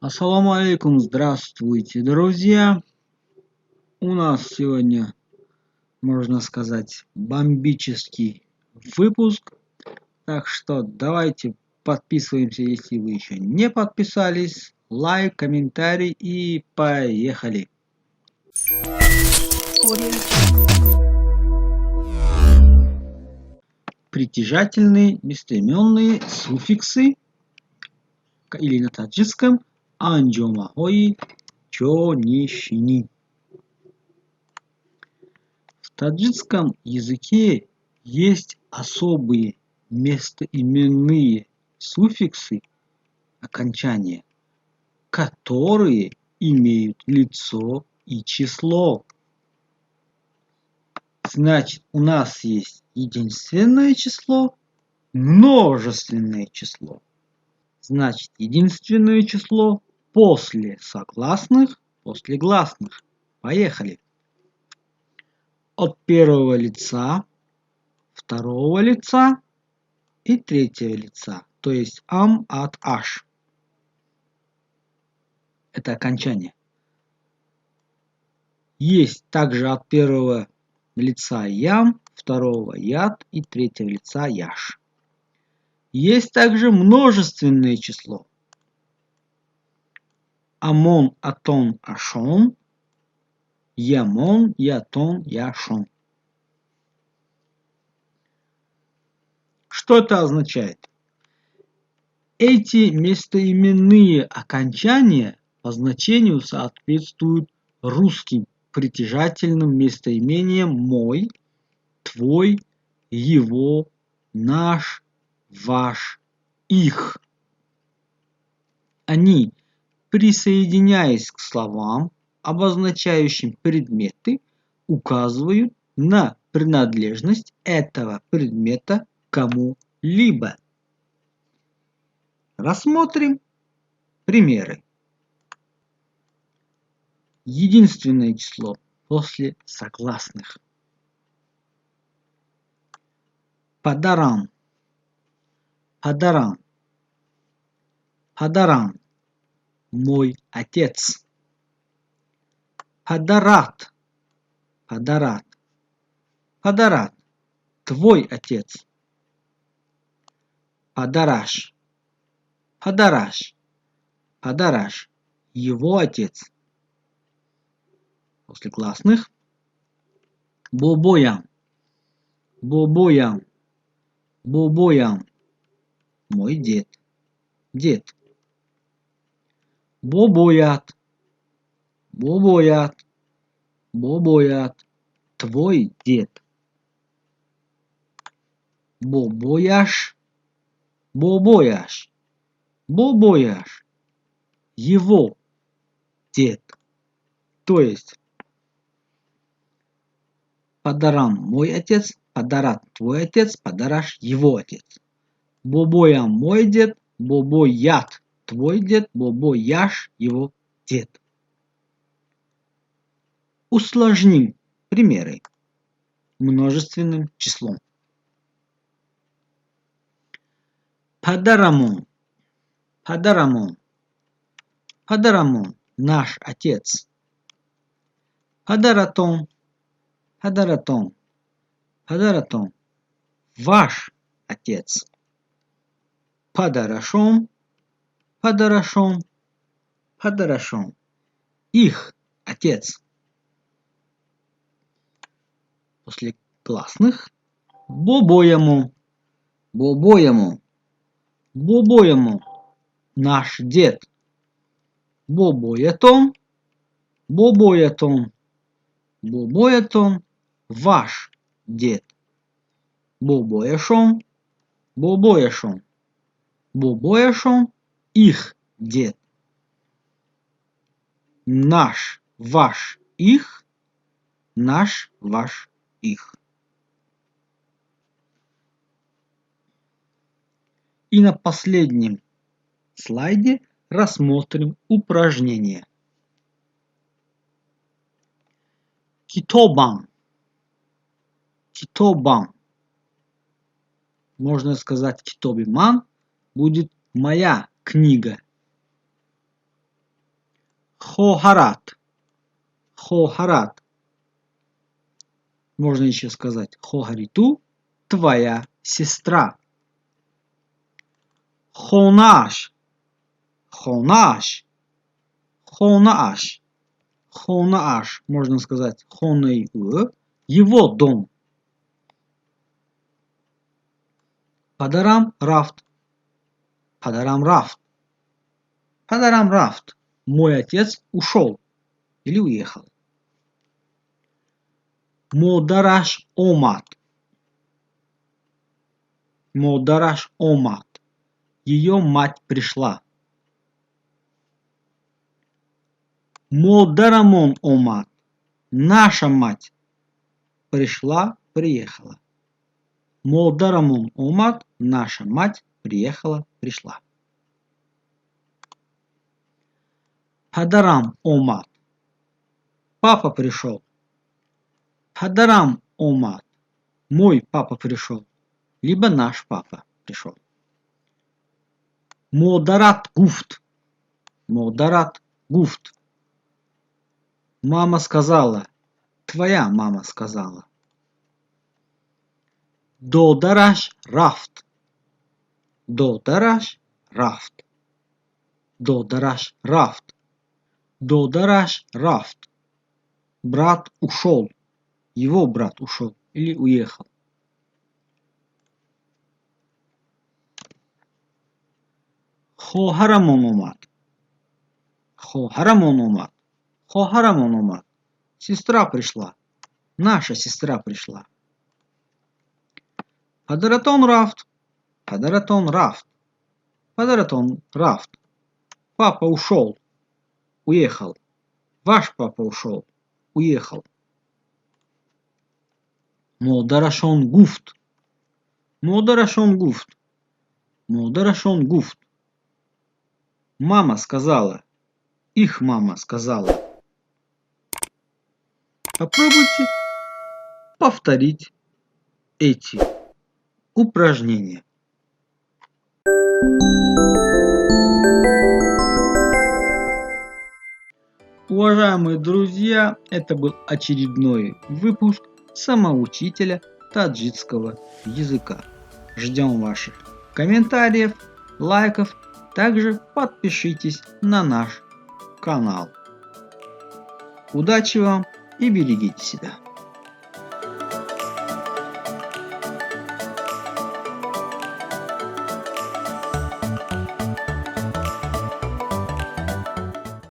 Ассаламу алейкум, здравствуйте, друзья! У нас сегодня, можно сказать, бомбический выпуск. Так что давайте подписываемся, если вы еще не подписались. Лайк, комментарий и поехали! Притяжательные местоименные суффиксы или на таджикском анджомахои чонишини. В таджикском языке есть особые местоименные суффиксы окончания, которые имеют лицо и число. Значит, у нас есть единственное число, множественное число. Значит, единственное число после согласных, после гласных. Поехали. От первого лица, второго лица и третьего лица, то есть ам, ат, аш. Это окончание. Есть также от первого лица ям, второго яд и третьего лица яш. Есть также множественное число. Амон, атон, ашон, ямон, ятон, яшон. Что это означает? Эти местоименные окончания по значению соответствуют русским притяжательным местоимениям мой, твой, его, наш, ваш, их. Они, присоединяясь к словам, обозначающим предметы, указывают на принадлежность этого предмета кому-либо. Рассмотрим примеры. Единственное число после согласных. Падаран, падаран, падаран, мой отец. Падарат, падарат, падарат, твой отец. Падараш, падараш, падараш, его отец. После гласных. Бобоям, бобоям, бобоям, мой дед, дед. Бобоят, бобоят, бобоят, твой дед. Бобояш, бобояш, бобояш, его дед. То есть падарам мой отец, падарат твой отец, падараш его отец. Бобоям мой дед, бобоят твой дед, бобояш его дед. Усложним примеры множественным числом. Падарамон, падарамон, падарамон, наш отец. Падаратон, падаратон, падаратон, ваш отец. Падарашон, падарашон, падарашон, их отец. После гласных. Бобоему, бобоему, бобоему, наш дед. Бобоятон, бобоятон, бобоятон, ваш дед. Бобояшон, бобояшон, бобояшон, их дед. Наш, ваш, их, наш, ваш, их. И на последнем слайде рассмотрим упражнение. Китобан. Китобан. Можно сказать, китобиман будет моя книга. Хохарат. Хохарат. Можно еще сказать Хогариту, твоя сестра. Хонаш. Хонаш. Хонааш. Хонааш. Можно сказать Хонэй, его дом. Падарам рафт. Падарам рафт. Падарам рафт. Мой отец ушел или уехал. Модараш омат. Модараш омат. Ее мать пришла. Модарамон омат. Наша мать пришла, приехала. Модарамон омат. Наша мать приехала, пришла. Падарам омат. Папа пришел. Падарам омат. Мой папа пришел. Либо наш папа пришел. Модарат гуфт. Модарат гуфт. Мама сказала. Твоя мама сказала. Додараш рафт. Додараш рафт. Додараш рафт. Додараш рафт. Брат ушел. Его брат ушел или уехал. Хохарамон омат. Хохарамон омат. Хохарамон омат. Сестра пришла. Наша сестра пришла. Падаратон рафт. Падаратон рафт. Падаратон рафт. Папа ушел. Уехал. Ваш папа ушел. Уехал. Модарашон гуфт. Модарашон гуфт. Модарашон гуфт. Мама сказала. Их мама сказала. Попробуйте повторить эти упражнения. Уважаемые друзья, это был очередной выпуск самоучителя таджикского языка. Ждем ваших комментариев, лайков. Также подпишитесь на наш канал. Удачи вам и берегите себя.